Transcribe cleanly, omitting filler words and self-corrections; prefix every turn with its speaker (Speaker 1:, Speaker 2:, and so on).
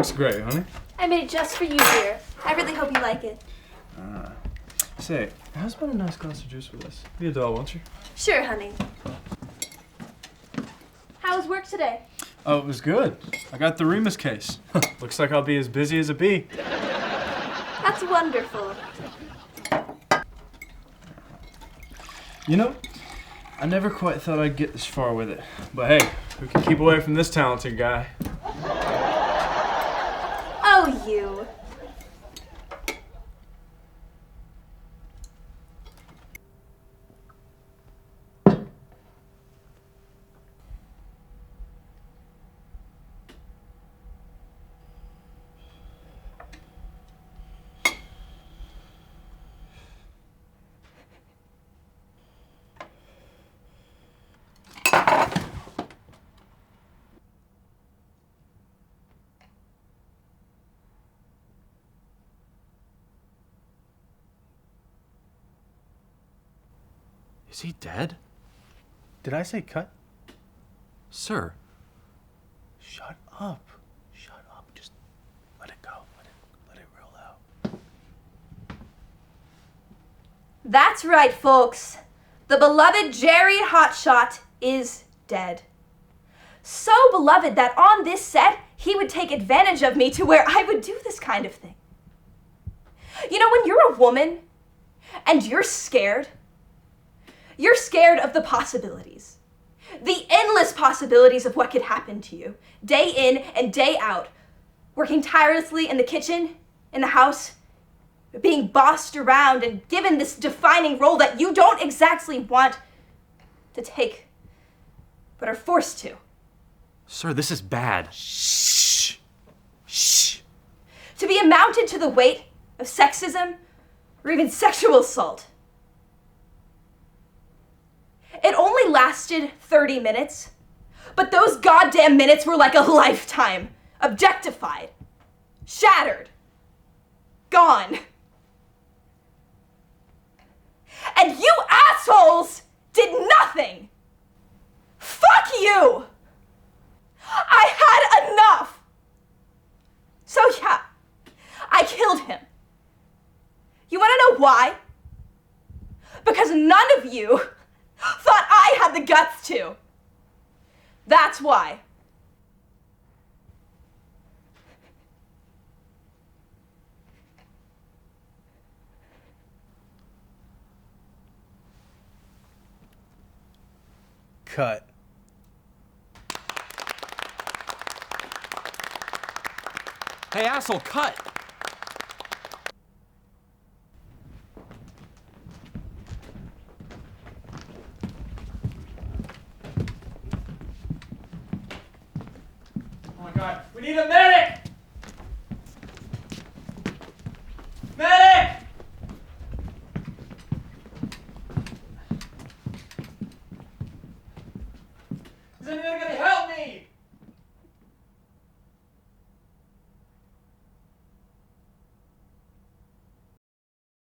Speaker 1: Looks great, honey.
Speaker 2: I made it just for you, dear. I really hope you like it.
Speaker 1: Say, how's about a nice glass of juice with us? Be a doll, won't you?
Speaker 2: Sure, honey. How was work today?
Speaker 1: Oh, it was good. I got the Remus case. Looks like I'll be as busy as a bee.
Speaker 2: That's wonderful.
Speaker 1: You know, I never quite thought I'd get this far with it. But hey, who can keep away from this talented guy?
Speaker 2: Oh, you.
Speaker 3: Is he dead?
Speaker 1: Did I say cut?
Speaker 3: Sir.
Speaker 1: Shut up. Shut up. Just let it go. Let it roll out.
Speaker 2: That's right, folks. The beloved Jerry Hotshot is dead. So beloved that on this set, he would take advantage of me to where I would do this kind of thing. You know, when you're a woman and you're scared of the possibilities. The endless possibilities of what could happen to you, day in and day out, working tirelessly in the kitchen, in the house, being bossed around and given this defining role that you don't exactly want to take, but are forced to.
Speaker 3: Sir, this is bad.
Speaker 1: Shh. Shh.
Speaker 2: To be amounted to the weight of sexism or even sexual assault. It only lasted 30 minutes, but those goddamn minutes were like a lifetime. Objectified. Shattered. Gone. And you assholes did nothing. Fuck you! I had enough. So yeah, I killed him. You wanna know why? Because none of you thought I had the guts to. That's why.
Speaker 1: Cut.
Speaker 3: Hey, asshole, cut!
Speaker 1: Oh my god, we need a medic! Medic! Is anyone gonna